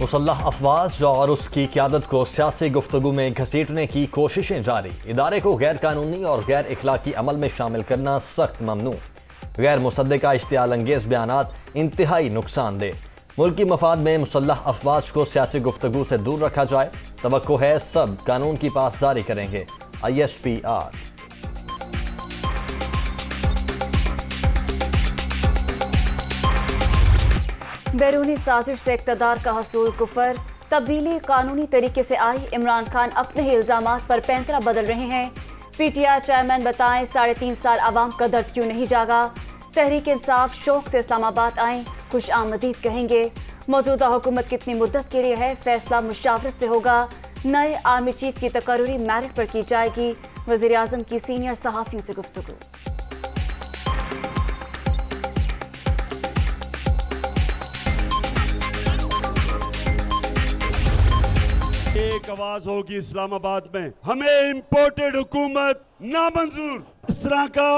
مسلح افواج اور اس کی قیادت کو سیاسی گفتگو میں گھسیٹنے کی کوششیں جاری۔ ادارے کو غیر قانونی اور غیر اخلاقی عمل میں شامل کرنا سخت ممنوع۔ غیر مصدقہ اشتعال انگیز بیانات انتہائی نقصان دہ۔ ملکی مفاد میں مسلح افواج کو سیاسی گفتگو سے دور رکھا جائے۔ توقع ہے سب قانون کی پاسداری کریں گے۔ ISPR۔ بیرونی سازش سے اقتدار کا حصول کفر، تبدیلی قانونی طریقے سے آئی۔ عمران خان اپنے ہی الزامات پر پینترا بدل رہے ہیں۔ PTI چیئرمین بتائیں 3.5 سال عوام کا درد کیوں نہیں جاگا۔ تحریک انصاف شوق سے اسلام آباد آئیں، خوش آمدید کہیں گے۔ موجودہ حکومت کتنی مدت کے لیے ہے، فیصلہ مشاورت سے ہوگا۔ نئے آرمی چیف کی تقرری میرٹ پر کی جائے گی۔ وزیر اعظم کی سینئر صحافیوں سے گفتگو۔ ایک آواز ہوگی اسلام آباد میں، ہمیں امپورٹڈ حکومت نامنظور۔ اس طرح کا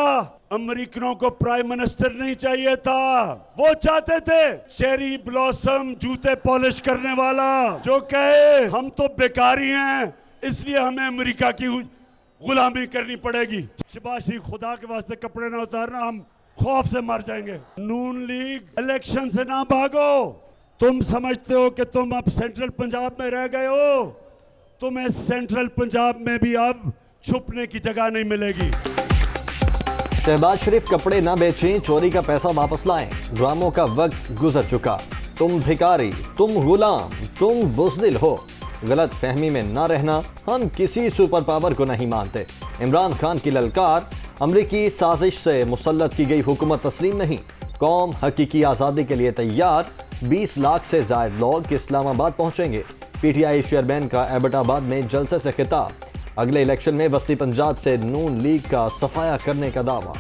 امریکنوں کو پرائم منسٹر نہیں چاہیے تھا۔ وہ چاہتے تھے چیری بلاسم جوتے پالش کرنے والا جو کہے ہم تو بیکاری ہیں اس لیے ہمیں امریکہ کی غلامی کرنی پڑے گی۔ شہباز شریف خدا کے واسطے کپڑے نہ اتارنا، ہم خوف سے مر جائیں گے۔ نون لیگ الیکشن سے نہ بھاگو۔ تم سمجھتے ہو کہ تم اب سینٹرل پنجاب میں رہ گئے ہو، تمہیں سینٹرل پنجاب میں بھی اب چھپنے کی جگہ نہیں ملے گی۔ شہباز شریف کپڑے نہ بیچیں، چوری کا پیسہ واپس لائیں۔ ڈراموں کا وقت گزر چکا۔ تم بھکاری، تم غلام، تم بزدل ہو۔ غلط فہمی میں نہ رہنا، ہم کسی سپر پاور کو نہیں مانتے۔ عمران خان کی للکار، امریکی سازش سے مسلط کی گئی حکومت تسلیم نہیں۔ قوم حقیقی آزادی کے لیے تیار۔ 20 لاکھ سے زائد لوگ اسلام آباد پہنچیں گے۔ PTI چیئرمین کا ایبٹ آباد میں جلسے سے خطاب۔ اگلے الیکشن میں وسطی پنجاب سے نون لیگ کا صفایا کرنے کا دعویٰ۔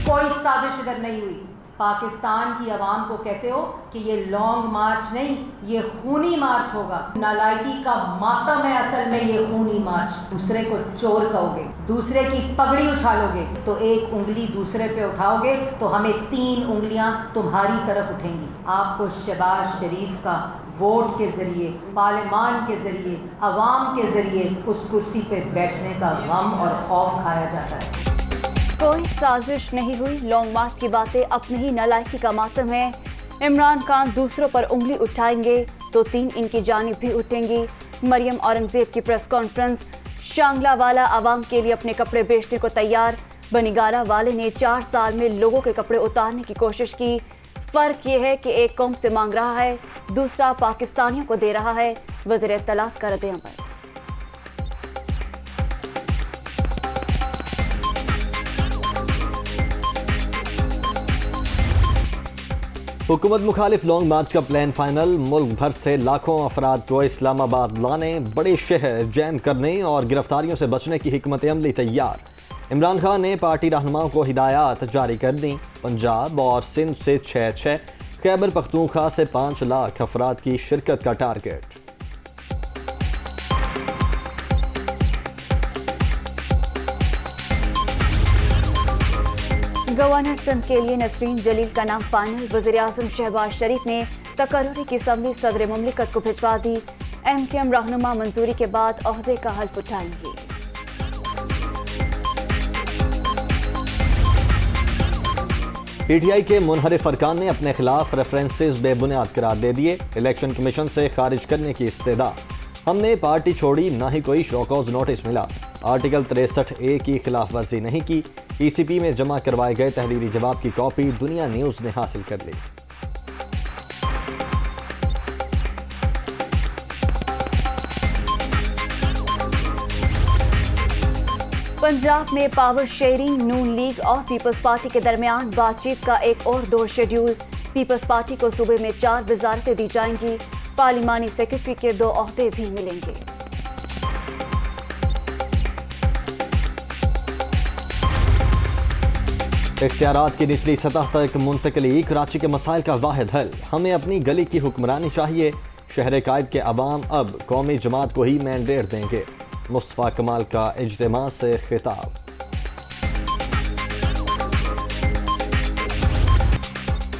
کوئی سازش ادھر نہیں ہوئی۔ پاکستان کی عوام کو کہتے ہو کہ یہ لانگ مارچ نہیں، یہ خونی مارچ ہوگا۔ نالائکی کا ماتم ہے اصل میں یہ خونی مارچ۔ دوسرے کو چور کہو گے، دوسرے کی پگڑی اچھالو گے تو ایک انگلی دوسرے پہ اٹھاؤ گے تو ہمیں 3 انگلیاں تمہاری طرف اٹھیں گی۔ آپ کو شہباز شریف کا ووٹ کے ذریعے، پارلیمان کے ذریعے، عوام کے ذریعے اس کرسی پہ بیٹھنے کا غم اور خوف کھایا جاتا ہے۔ کوئی سازش نہیں ہوئی، لانگ مارچ کی باتیں اپنی ہی نالائکی کا ماتم ہے۔ عمران خان دوسروں پر انگلی اٹھائیں گے تو 3 ان کی جانب بھی اٹھیں گی۔ مریم اورنگزیب کی پریس کانفرنس۔ شانگلہ والا عوام کے لیے اپنے کپڑے بیچنے کو تیار۔ بنیگالہ والے نے 4 سال میں لوگوں کے کپڑے اتارنے کی کوشش کی۔ فرق یہ ہے کہ ایک قوم سے مانگ رہا ہے، دوسرا پاکستانیوں کو دے رہا ہے۔ وزیر اطلاعات کا رد عمل۔ حکومت مخالف لانگ مارچ کا پلان فائنل۔ ملک بھر سے لاکھوں افراد کو اسلام آباد لانے، بڑے شہر جیم کرنے اور گرفتاریوں سے بچنے کی حکمت عملی تیار۔ عمران خان نے پارٹی رہنماؤں کو ہدایات جاری کر دیں۔ پنجاب اور سندھ سے 6، خیبر پختونخوا سے 5 لاکھ افراد کی شرکت کا ٹارگٹ۔ گورنر سندھ کے لیے نسرین جلیل کا نام فائنل۔ وزیر اعظم شہباز شریف نے تقرری کی سمری صدر مملکت کو بھجوا دی۔ MKM رہنما منظوری کے بعد عہدے کا حلف اٹھائیں گے۔ PTI کے منحرف ارکان نے اپنے خلاف ریفرنسز بے بنیاد قرار دے دیے۔ الیکشن کمیشن سے خارج کرنے کی استدعا۔ ہم نے پارٹی چھوڑی، نہ ہی کوئی شوکاز نوٹس ملا۔ آرٹیکل 63A کی خلاف ورزی نہیں کی۔ ECP میں جمع کروائے گئے تحریری جواب کی کاپی دنیا نیوز نے حاصل کر لی۔ پنجاب میں پاور شیئرنگ، نون لیگ اور پیپلز پارٹی کے درمیان بات چیت کا ایک اور دور شیڈیول۔ پیپلز پارٹی کو صوبے میں 4 وزارتیں دی جائیں گی۔ پارلیمانی سیکرٹری کے 2 عہدے بھی ملیں گے۔ اختیارات کی نچلی سطح تک منتقلی کراچی کے مسائل کا واحد حل۔ ہمیں اپنی گلی کی حکمرانی چاہیے۔ شہر قائد کے عوام اب قومی جماعت کو ہی مینڈیٹ دیں گے۔ مصطفیٰ کمال کا اجتماع سے خطاب۔